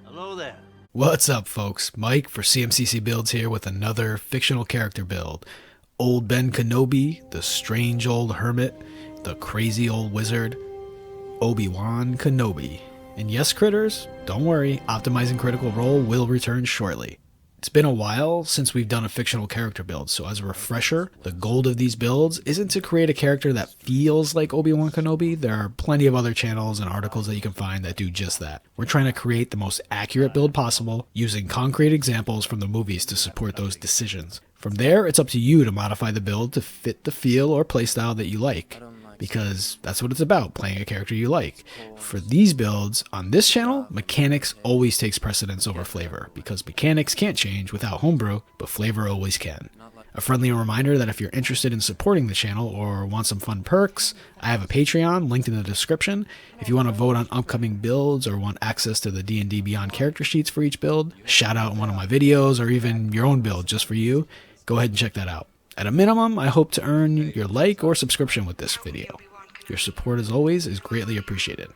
Hello there. What's up, folks? Mike for CMCC Builds here with another fictional character build. Old Ben Kenobi, the strange old hermit, the crazy old wizard, Obi-Wan Kenobi. And yes, critters, don't worry, optimizing Critical Role will return shortly. It's been a while since we've done a fictional character build, so as a refresher, the goal of these builds isn't to create a character that feels like Obi-Wan Kenobi. There are plenty of other channels and articles that you can find that do just that. We're trying to create the most accurate build possible, using concrete examples from the movies to support those decisions. From there, it's up to you to modify the build to fit the feel or playstyle that you like, because that's what it's about, playing a character you like. For these builds, on this channel, mechanics always takes precedence over flavor, because mechanics can't change without homebrew, but flavor always can. A friendly reminder that if you're interested in supporting the channel or want some fun perks, I have a Patreon linked in the description. If you want to vote on upcoming builds or want access to the D&D Beyond character sheets for each build, shout out in one of my videos, or even your own build just for you, go ahead and check that out. At a minimum, I hope to earn your like or subscription with this video. Your support, as always, is greatly appreciated.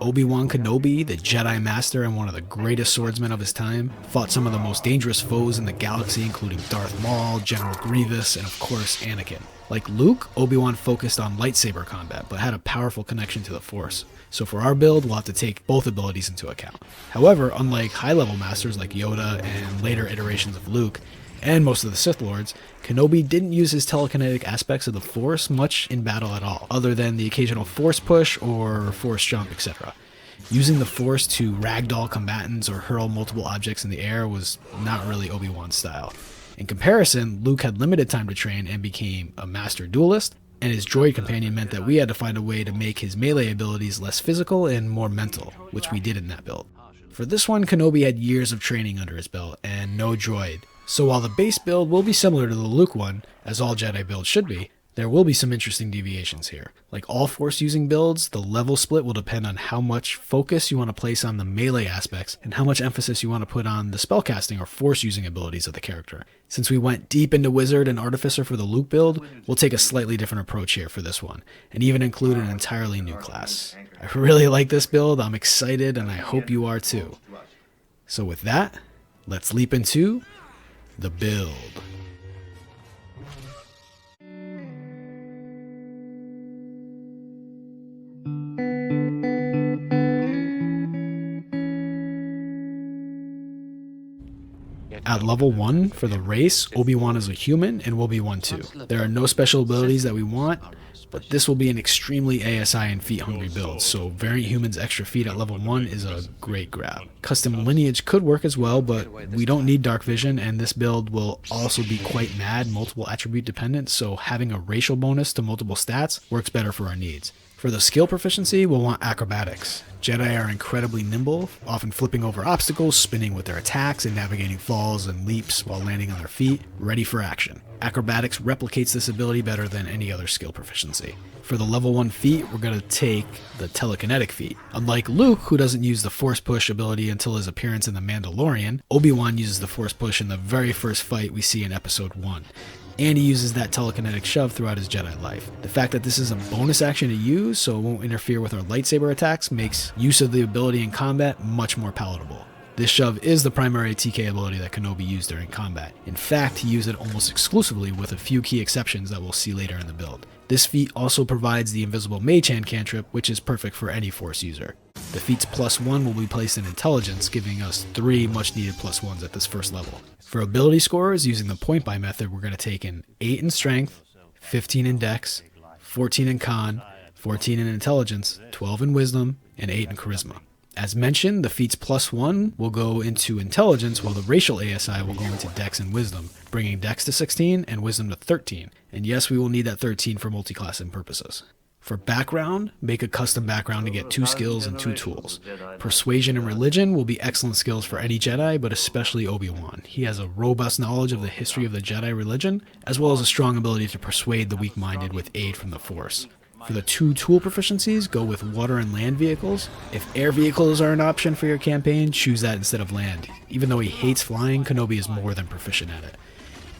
Obi-Wan Kenobi, the Jedi Master and one of the greatest swordsmen of his time, fought some of the most dangerous foes in the galaxy, including Darth Maul, General Grievous, and of course, Anakin. Like Luke, Obi-Wan focused on lightsaber combat, but had a powerful connection to the Force. So for our build, we'll have to take both abilities into account. However, unlike high-level masters like Yoda and later iterations of Luke, and most of the Sith Lords, Kenobi didn't use his telekinetic aspects of the Force much in battle at all, other than the occasional Force push or Force jump, etc. Using the Force to ragdoll combatants or hurl multiple objects in the air was not really Obi-Wan's style. In comparison, Luke had limited time to train and became a master duelist, and his droid companion meant that we had to find a way to make his melee abilities less physical and more mental, which we did in that build. For this one, Kenobi had years of training under his belt and no droid. So while the base build will be similar to the Luke one, as all Jedi builds should be, there will be some interesting deviations here. Like all Force-using builds, the level split will depend on how much focus you want to place on the melee aspects and how much emphasis you want to put on the spellcasting or Force-using abilities of the character. Since we went deep into Wizard and Artificer for the Luke build, we'll take a slightly different approach here for this one, and even include an entirely new class. I really like this build, I'm excited, and I hope you are too. So with that, let's leap into the build. At level 1 for the race, Obi-Wan is a human and will be one too. There are no special abilities that we want, but this will be an extremely ASI and feat hungry build, so Variant Human's extra feat at level 1 is a great grab. Custom lineage could work as well, but we don't need dark vision, and this build will also be quite mad multiple attribute dependent, so having a racial bonus to multiple stats works better for our needs. For the skill proficiency, we'll want acrobatics. Jedi are incredibly nimble, often flipping over obstacles, spinning with their attacks, and navigating falls and leaps while landing on their feet, ready for action. Acrobatics replicates this ability better than any other skill proficiency. For the level 1 feat, we're going to take the telekinetic feat. Unlike Luke, who doesn't use the Force Push ability until his appearance in The Mandalorian, Obi-Wan uses the Force Push in the very first fight we see in Episode 1. And he uses that telekinetic shove throughout his Jedi life. The fact that this is a bonus action to use, so it won't interfere with our lightsaber attacks, makes use of the ability in combat much more palatable. This shove is the primary TK ability that Kenobi used during combat. In fact, he used it almost exclusively, with a few key exceptions that we'll see later in the build. This feat also provides the invisible Mage Hand cantrip, which is perfect for any Force user. The feat's +1 will be placed in Intelligence, giving us 3 much needed +1s at this first level. For ability scores, using the point buy method, we're going to take an 8 in Strength, 15 in Dex, 14 in Con, 14 in Intelligence, 12 in Wisdom, and 8 in Charisma. As mentioned, the feat's +1 will go into Intelligence, while the racial ASI will go into Dex and Wisdom, bringing Dex to 16 and Wisdom to 13. And yes, we will need that 13 for multiclassing purposes. For background, make a custom background to get 2 skills and 2 tools. Persuasion and Religion will be excellent skills for any Jedi, but especially Obi-Wan. He has a robust knowledge of the history of the Jedi religion, as well as a strong ability to persuade the weak-minded with aid from the Force. For the 2 tool proficiencies, go with water and land vehicles. If air vehicles are an option for your campaign, choose that instead of land. Even though he hates flying, Kenobi is more than proficient at it.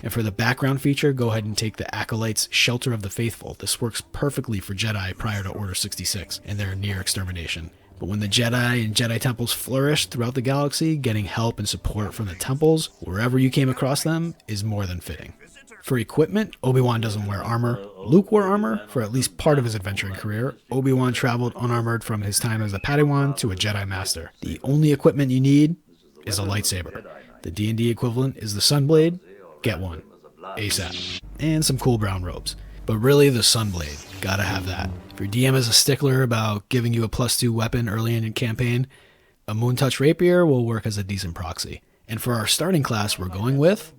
And for the background feature, go ahead and take the Acolyte's Shelter of the Faithful. This works perfectly for Jedi prior to Order 66 and their near extermination. But when the Jedi and Jedi temples flourished throughout the galaxy, getting help and support from the temples, wherever you came across them, is more than fitting. For equipment, Obi-Wan doesn't wear armor. Luke wore armor for at least part of his adventuring career. Obi-Wan traveled unarmored from his time as a Padawan to a Jedi Master. The only equipment you need is a lightsaber. The D&D equivalent is the Sunblade. Get one. ASAP. And some cool brown robes. But really, the Sunblade. Gotta have that. If your DM is a stickler about giving you a +2 weapon early in your campaign, a Moontouch Rapier will work as a decent proxy. And for our starting class, we're going with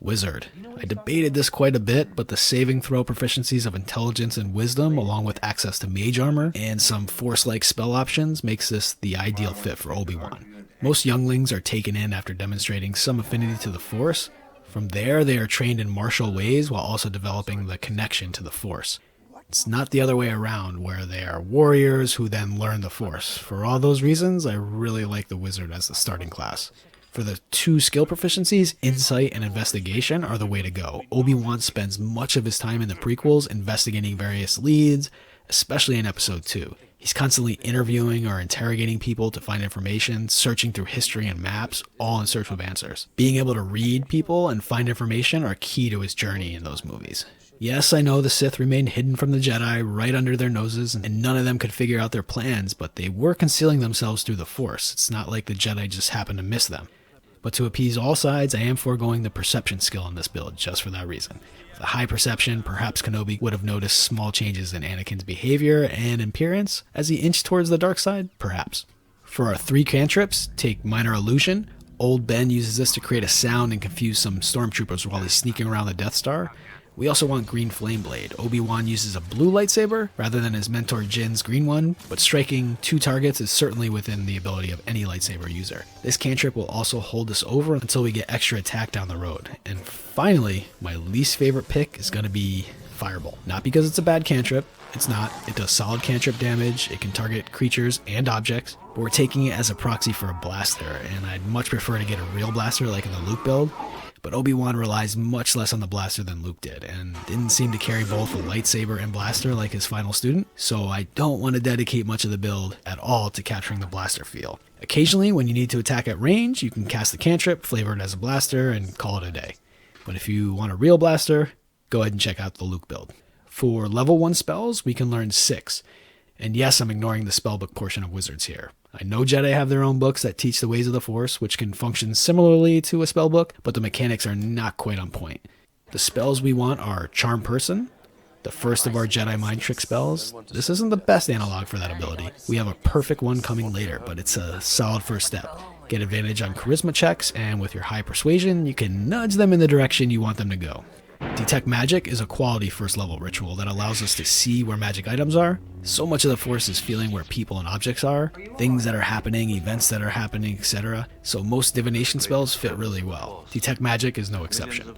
Wizard. I debated this quite a bit, but the saving throw proficiencies of Intelligence and Wisdom, along with access to Mage Armor and some Force-like spell options, makes this the ideal fit for Obi-Wan. Most younglings are taken in after demonstrating some affinity to the Force. From there, they are trained in martial ways while also developing the connection to the Force. It's not the other way around, where they are warriors who then learn the Force. For all those reasons, I really like the Wizard as the starting class. For the 2 skill proficiencies, Insight and Investigation are the way to go. Obi-Wan spends much of his time in the prequels investigating various leads, especially in Episode 2. He's constantly interviewing or interrogating people to find information, searching through history and maps, all in search of answers. Being able to read people and find information are key to his journey in those movies. Yes, I know the Sith remained hidden from the Jedi right under their noses, and none of them could figure out their plans, but they were concealing themselves through the Force. It's not like the Jedi just happened to miss them. But to appease all sides, I am foregoing the perception skill in this build just for that reason. With a high perception, perhaps Kenobi would have noticed small changes in Anakin's behavior and appearance as he inched towards the dark side, perhaps. For our 3 cantrips, take Minor Illusion. Old Ben uses this to create a sound and confuse some stormtroopers while he's sneaking around the Death Star. We also want Green Flame Blade. Obi-Wan uses a blue lightsaber rather than his mentor Jin's green one, but striking 2 targets is certainly within the ability of any lightsaber user. This cantrip will also hold us over until we get extra attack down the road. And finally, my least favorite pick is going to be Fireball. Not because it's a bad cantrip, it's not. It does solid cantrip damage, it can target creatures and objects, but we're taking it as a proxy for a blaster, and I'd much prefer to get a real blaster like in the Luke build. But Obi-Wan relies much less on the blaster than Luke did, and didn't seem to carry both a lightsaber and blaster like his final student, so I don't want to dedicate much of the build at all to capturing the blaster feel. Occasionally, when you need to attack at range, you can cast the cantrip, flavor it as a blaster, and call it a day. But if you want a real blaster, go ahead and check out the Luke build. For level 1 spells, we can learn 6. And yes, I'm ignoring the spellbook portion of Wizards here. I know Jedi have their own books that teach the ways of the Force, which can function similarly to a spellbook, but the mechanics are not quite on point. The spells we want are Charm Person, the first of our Jedi Mind Trick spells. This isn't the best analog for that ability. We have a perfect one coming later, but it's a solid first step. Get advantage on charisma checks, and with your high persuasion, you can nudge them in the direction you want them to go. Detect Magic is a quality first level ritual that allows us to see where magic items are. So much of the Force is feeling where people and objects are, things that are happening, events that are happening, etc. So most divination spells fit really well. Detect Magic is no exception.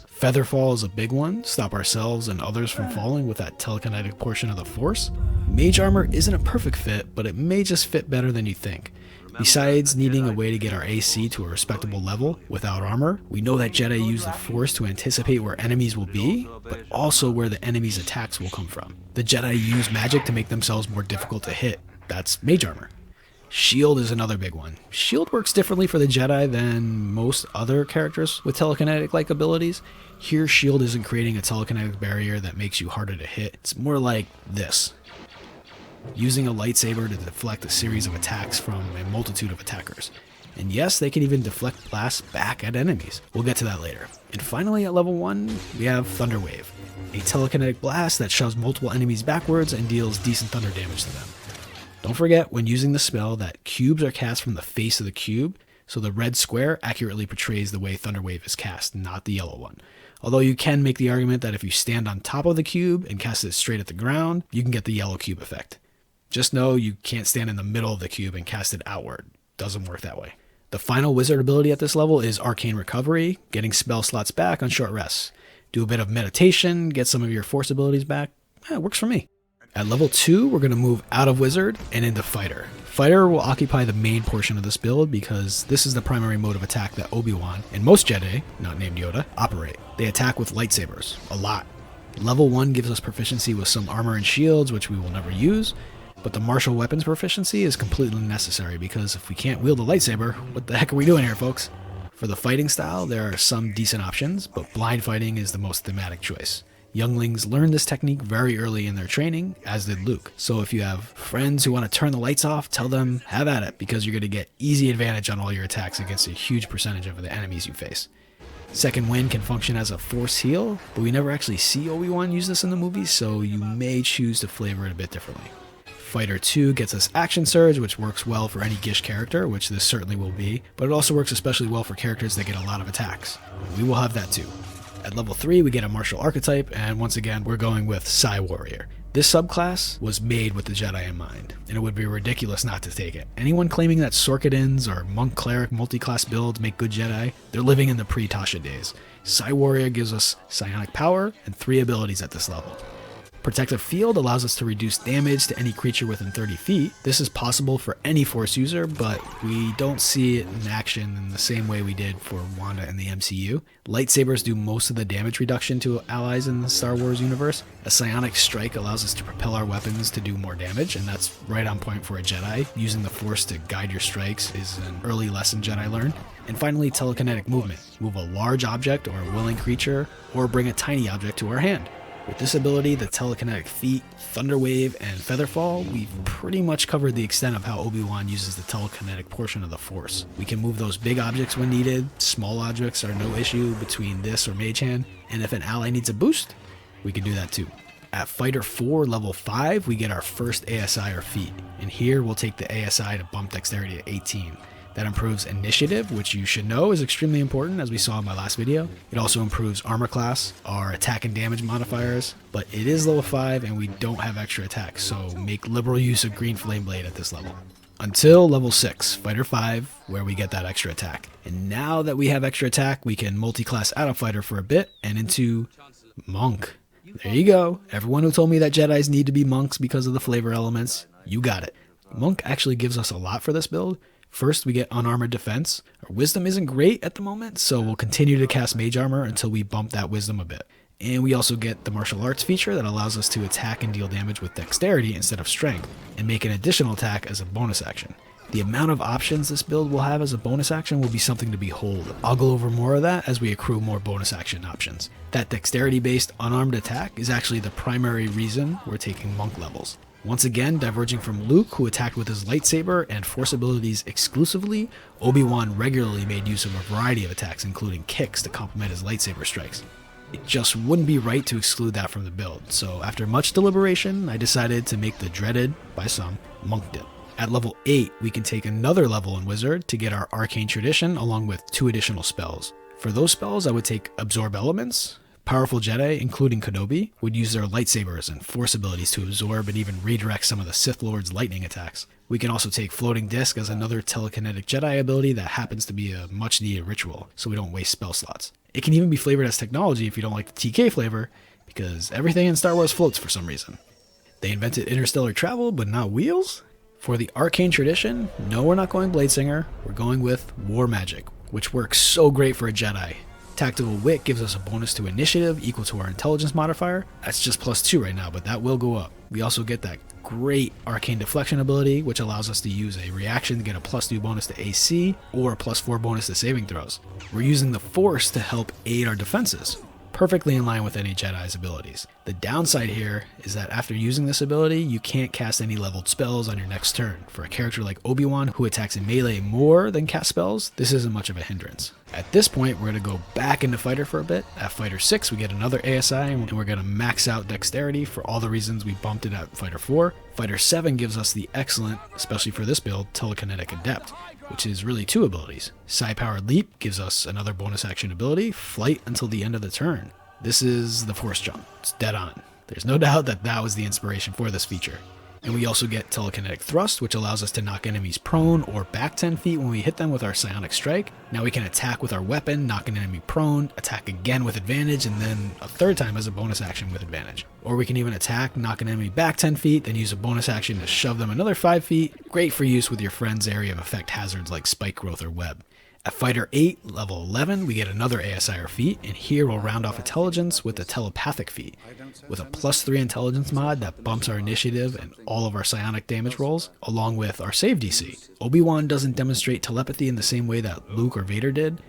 Featherfall is a big one, stop ourselves and others from falling with that telekinetic portion of the Force. Mage Armor isn't a perfect fit, but it may just fit better than you think. Besides needing a way to get our AC to a respectable level without armor, we know that Jedi use the Force to anticipate where enemies will be, but also where the enemy's attacks will come from. The Jedi use magic to make themselves more difficult to hit. That's Mage Armor. Shield is another big one. Shield works differently for the Jedi than most other characters with telekinetic-like abilities. Here, Shield isn't creating a telekinetic barrier that makes you harder to hit. It's more like this. Using a lightsaber to deflect a series of attacks from a multitude of attackers. And yes, they can even deflect blasts back at enemies. We'll get to that later. And finally, at level 1, we have Thunder Wave, a telekinetic blast that shoves multiple enemies backwards and deals decent thunder damage to them. Don't forget, when using the spell, that cubes are cast from the face of the cube, so the red square accurately portrays the way Thunder Wave is cast, not the yellow one. Although you can make the argument that if you stand on top of the cube and cast it straight at the ground, you can get the yellow cube effect. Just know you can't stand in the middle of the cube and cast it outward. Doesn't work that way. The final wizard ability at this level is Arcane Recovery, getting spell slots back on short rests. Do a bit of meditation, get some of your Force abilities back. It works for me. At level 2, we're going to move out of Wizard and into Fighter. Fighter will occupy the main portion of this build because this is the primary mode of attack that Obi-Wan and most Jedi, not named Yoda, operate. They attack with lightsabers, a lot. Level 1 gives us proficiency with some armor and shields, which we will never use, but the martial weapons proficiency is completely necessary because if we can't wield a lightsaber, what the heck are we doing here, folks? For the fighting style, there are some decent options, but blind fighting is the most thematic choice. Younglings learn this technique very early in their training, as did Luke. So if you have friends who want to turn the lights off, tell them have at it, because you're going to get easy advantage on all your attacks against a huge percentage of the enemies you face. Second Wind can function as a force heal, but we never actually see Obi-Wan use this in the movies, so you may choose to flavor it a bit differently. Fighter 2 gets us Action Surge, which works well for any Gish character, which this certainly will be, but it also works especially well for characters that get a lot of attacks. We will have that too. At level 3, we get a martial archetype, and once again, we're going with Psy Warrior. This subclass was made with the Jedi in mind, and it would be ridiculous not to take it. Anyone claiming that Sorkadins or Monk Cleric multi-class builds make good Jedi, they're living in the pre-Tasha days. Psy Warrior gives us psionic power and 3 abilities at this level. Protective Field allows us to reduce damage to any creature within 30 feet. This is possible for any Force user, but we don't see it in action in the same way we did for Wanda in the MCU. Lightsabers do most of the damage reduction to allies in the Star Wars universe. A psionic strike allows us to propel our weapons to do more damage, and that's right on point for a Jedi. Using the Force to guide your strikes is an early lesson Jedi learned. And finally, telekinetic movement. Move a large object or a willing creature, or bring a tiny object to our hand. With this ability, the telekinetic feat, Thunder Wave, and Featherfall, we've pretty much covered the extent of how Obi-Wan uses the telekinetic portion of the Force. We can move those big objects when needed, small objects are no issue between this or Mage Hand, and if an ally needs a boost, we can do that too. At Fighter 4 level 5, we get our first ASI or feat, and here we'll take the ASI to bump Dexterity to 18. That improves Initiative, which you should know is extremely important, as we saw in my last video. It also improves Armor Class, our attack and damage modifiers, but it is level 5 and we don't have extra attack, so make liberal use of Green Flame Blade at this level. Until level 6, Fighter 5, where we get that extra attack. And now that we have extra attack, we can multi-class out of Fighter for a bit and into Monk. There you go. Everyone who told me that Jedis need to be monks because of the flavor elements, you got it. Monk actually gives us a lot for this build. First, we get unarmored defense. Our wisdom isn't great at the moment, so we'll continue to cast mage armor until we bump that wisdom a bit. And we also get the martial arts feature that allows us to attack and deal damage with dexterity instead of strength, and make an additional attack as a bonus action. The amount of options this build will have as a bonus action will be something to behold. I'll go over more of that as we accrue more bonus action options. That dexterity-based unarmed attack is actually the primary reason we're taking monk levels. Once again, diverging from Luke, who attacked with his lightsaber and Force abilities exclusively, Obi-Wan regularly made use of a variety of attacks, including kicks, to complement his lightsaber strikes. It just wouldn't be right to exclude that from the build, so after much deliberation, I decided to make the dreaded, by some, Monk Dip. At level 8, we can take another level in Wizard to get our Arcane Tradition along with 2 additional spells. For those spells, I would take Absorb Elements. Powerful Jedi, including Kenobi, would use their lightsabers and Force abilities to absorb and even redirect some of the Sith Lord's lightning attacks. We can also take Floating Disc as another telekinetic Jedi ability that happens to be a much needed ritual, so we don't waste spell slots. It can even be flavored as technology if you don't like the TK flavor, because everything in Star Wars floats for some reason. They invented interstellar travel, but not wheels? For the Arcane Tradition, no, we're not going Bladesinger, we're going with War Magic, which works so great for a Jedi. Tactical Wit gives us a bonus to Initiative equal to our Intelligence modifier. That's just +2 right now, but that will go up. We also get that great Arcane Deflection ability, which allows us to use a reaction to get a +2 bonus to AC or a +4 bonus to saving throws. We're using the Force to help aid our defenses, perfectly in line with any Jedi's abilities. The downside here is that after using this ability, you can't cast any leveled spells on your next turn. For a character like Obi-Wan, who attacks in melee more than cast spells, this isn't much of a hindrance. At this point, we're going to go back into Fighter for a bit. At Fighter 6, we get another ASI, and we're going to max out Dexterity for all the reasons we bumped it at Fighter 4. Fighter 7 gives us the excellent, especially for this build, Telekinetic Adept, which is really 2 abilities. Psi-Powered Leap gives us another bonus action ability, Flight until the end of the turn. This is the Force Jump. It's dead on. There's no doubt that that was the inspiration for this feature. And we also get telekinetic thrust, which allows us to knock enemies prone or back 10 feet when we hit them with our psionic strike. Now we can attack with our weapon, knock an enemy prone, attack again with advantage, and then a third time as a bonus action with advantage. Or we can even attack, knock an enemy back 10 feet, then use a bonus action to shove them another 5 feet. Great for use with your friend's area of effect hazards like spike growth or web. At Fighter 8, level 11, we get another ASIR feat, and here we'll round off intelligence with a telepathic feat. With a +3 intelligence mod that bumps our initiative and all of our psionic damage rolls, along with our save DC. Obi-Wan doesn't demonstrate telepathy in the same way that Luke or Vader did,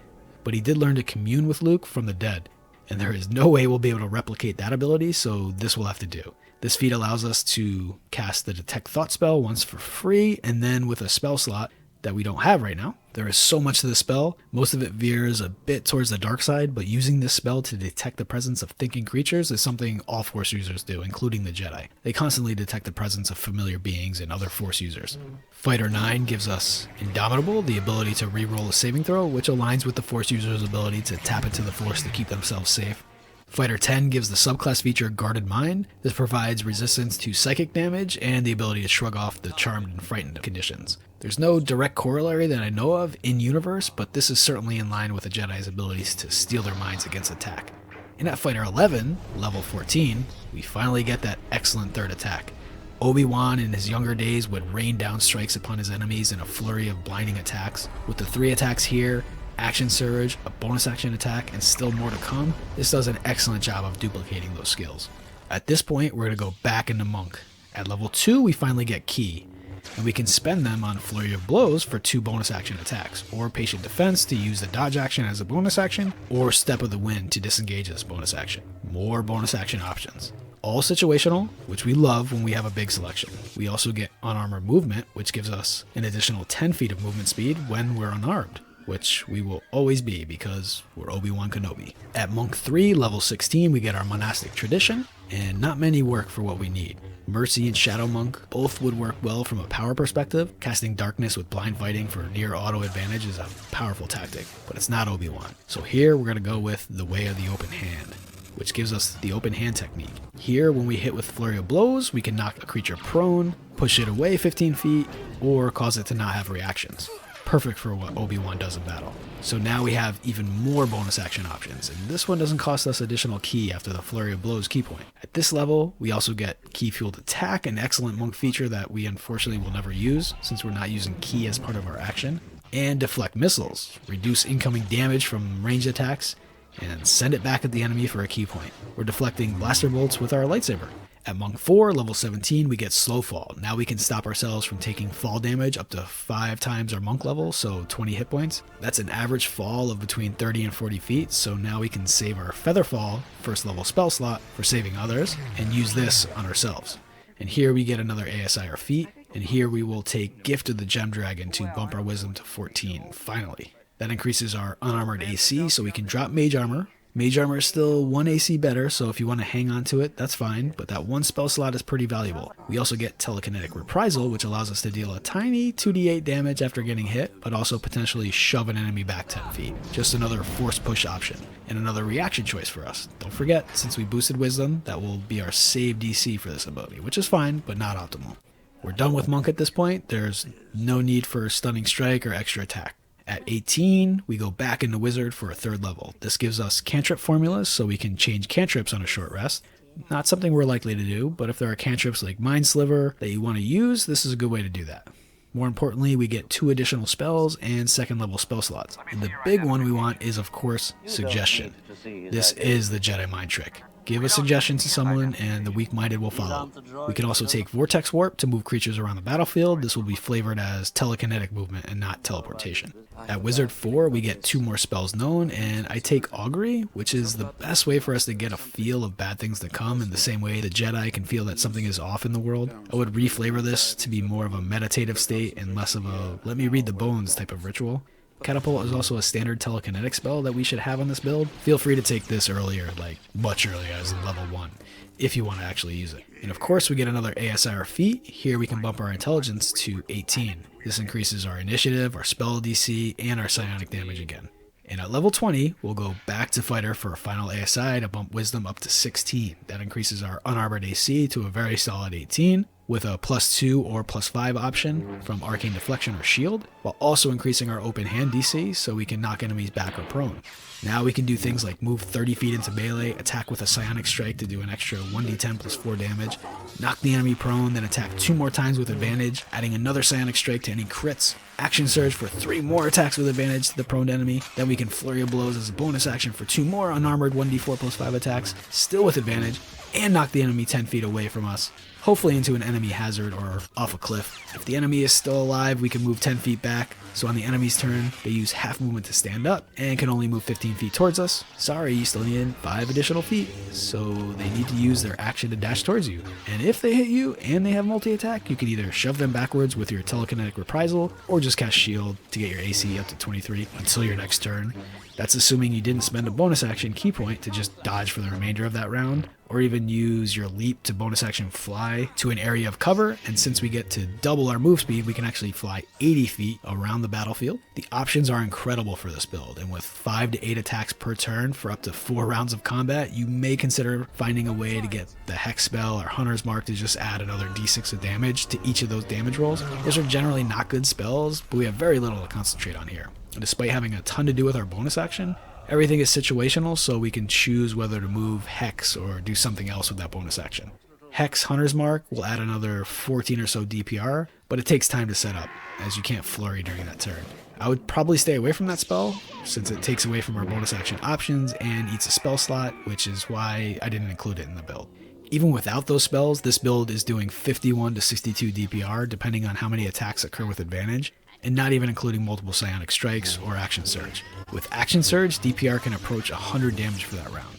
but he did learn to commune with Luke from the dead, and there is no way we'll be able to replicate that ability, so this will have to do. This feat allows us to cast the Detect Thought spell once for free, and then with a spell slot that we don't have right now. There is so much to the spell. Most of it veers a bit towards the dark side, but using this spell to detect the presence of thinking creatures is something all Force users do, including the Jedi. They constantly detect the presence of familiar beings and other Force users. Fighter 9 gives us Indomitable, the ability to reroll a saving throw, which aligns with the Force user's ability to tap into the Force to keep themselves safe. Fighter 10 gives the subclass feature Guarded Mind. This provides resistance to psychic damage and the ability to shrug off the charmed and frightened conditions. There's no direct corollary that I know of in-universe, but this is certainly in line with the Jedi's abilities to steal their minds against attack. And at Fighter 11, level 14, we finally get that excellent third attack. Obi-Wan in his younger days would rain down strikes upon his enemies in a flurry of blinding attacks. With the 3 attacks here, Action Surge, a bonus action attack, and still more to come, this does an excellent job of duplicating those skills. At this point, we're going to go back into Monk. At level 2, we finally get Ki, and we can spend them on Flurry of Blows for 2 bonus action attacks, or Patient Defense to use the dodge action as a bonus action, or Step of the Wind to disengage as bonus action. More bonus action options. All situational, which we love when we have a big selection. We also get Unarmored Movement, which gives us an additional 10 feet of movement speed when we're unarmed, which we will always be because we're Obi-Wan Kenobi. At Monk 3, level 16, we get our Monastic Tradition, and not many work for what we need. Mercy and Shadow Monk both would work well from a power perspective. Casting Darkness with Blind Fighting for near auto advantage is a powerful tactic, but it's not Obi-Wan. So here we're going to go with the Way of the Open Hand, which gives us the open hand technique. Here, when we hit with Flurry of Blows, we can knock a creature prone, push it away 15 feet, or cause it to not have reactions. Perfect for what Obi-Wan does in battle. So now we have even more bonus action options, and this one doesn't cost us additional Ki after the Flurry of Blows key point. At this level, we also get Ki Fueled Attack, an excellent Monk feature that we unfortunately will never use since we're not using Ki as part of our action. And Deflect Missiles, reduce incoming damage from ranged attacks, and send it back at the enemy for a key point. We're deflecting blaster bolts with our lightsaber. At Monk 4, level 17, we get Slow Fall. Now we can stop ourselves from taking fall damage up to 5 times our Monk level, so 20 hit points. That's an average fall of between 30 and 40 feet, so now we can save our Feather Fall, first level spell slot, for saving others, and use this on ourselves. And here we get another ASIR feat, and here we will take Gift of the Gem Dragon to bump our Wisdom to 14, finally. That increases our unarmored AC, so we can drop Mage Armor. Mage Armor is still 1 AC better, so if you want to hang on to it, that's fine, but that 1 spell slot is pretty valuable. We also get Telekinetic Reprisal, which allows us to deal a tiny 2d8 damage after getting hit, but also potentially shove an enemy back 10 feet. Just another force push option, and another reaction choice for us. Don't forget, since we boosted Wisdom, that will be our save DC for this ability, which is fine, but not optimal. We're done with Monk at this point. There's no need for Stunning Strike or extra attack. At 18, we go back into Wizard for a 3rd level. This gives us cantrip formulas, so we can change cantrips on a short rest. Not something we're likely to do, but if there are cantrips like Mind Sliver that you want to use, this is a good way to do that. More importantly, we get 2 additional spells and 2nd level spell slots. And the big one we want is, of course, Suggestion. This is the Jedi mind trick. Give a suggestion to someone and the weak-minded will follow. We can also take Vortex Warp to move creatures around the battlefield. This will be flavored as telekinetic movement and not teleportation. At Wizard 4, we get 2 more spells known, and I take Augury, which is the best way for us to get a feel of bad things to come in the same way the Jedi can feel that something is off in the world. I would reflavor this to be more of a meditative state and less of a let me read the bones type of ritual. Catapult is also a standard telekinetic spell that we should have on this build. Feel free to take this earlier, like much earlier as in level 1, if you want to actually use it. And of course we get another ASIR feat. Here we can bump our intelligence to 18. This increases our initiative, our spell DC, and our psionic damage again. And at level 20, we'll go back to Fighter for a final ASI to bump Wisdom up to 16. That increases our unarmored AC to a very solid 18. with a +2 or +5 option from Arcane Deflection or Shield, while also increasing our open hand DC so we can knock enemies back or prone. Now we can do things like move 30 feet into melee, attack with a Psionic Strike to do an extra 1d10 plus 4 damage, knock the enemy prone, then attack 2 more times with advantage, adding another Psionic Strike to any crits, Action Surge for 3 more attacks with advantage to the prone enemy, then we can Flurry of Blows as a bonus action for 2 more unarmored 1d4 plus 5 attacks, still with advantage, and knock the enemy 10 feet away from us, hopefully into an enemy hazard or off a cliff. If the enemy is still alive, we can move 10 feet back, so on the enemy's turn, they use half movement to stand up and can only move 15 feet towards us. Sorry, you still need 5 additional feet, so they need to use their action to dash towards you. And if they hit you and they have multi-attack, you can either shove them backwards with your telekinetic reprisal or just cast shield to get your AC up to 23 until your next turn. That's assuming you didn't spend a bonus action key point to just dodge for the remainder of that round, or even use your leap to bonus action fly to an area of cover, and since we get to double our move speed, we can actually fly 80 feet around the battlefield. The options are incredible for this build, and with 5 to 8 attacks per turn for up to 4 rounds of combat, you may consider finding a way to get the Hex Spell or Hunter's Mark to just add another d6 of damage to each of those damage rolls. Those are generally not good spells, but we have very little to concentrate on here. Despite having a ton to do with our bonus action, everything is situational, so we can choose whether to move Hex or do something else with that bonus action. Hex Hunter's Mark will add another 14 or so DPR, but it takes time to set up, as you can't flurry during that turn. I would probably stay away from that spell, since it takes away from our bonus action options and eats a spell slot, which is why I didn't include it in the build. Even without those spells, this build is doing 51 to 62 DPR, depending on how many attacks occur with advantage, and not even including multiple Psionic Strikes or Action Surge. With Action Surge, DPR can approach 100 damage for that round.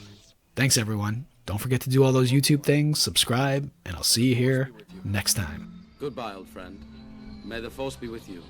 Thanks everyone. Don't forget to do all those YouTube things, subscribe, and I'll see you here next time. Goodbye, old friend. May the Force be with you.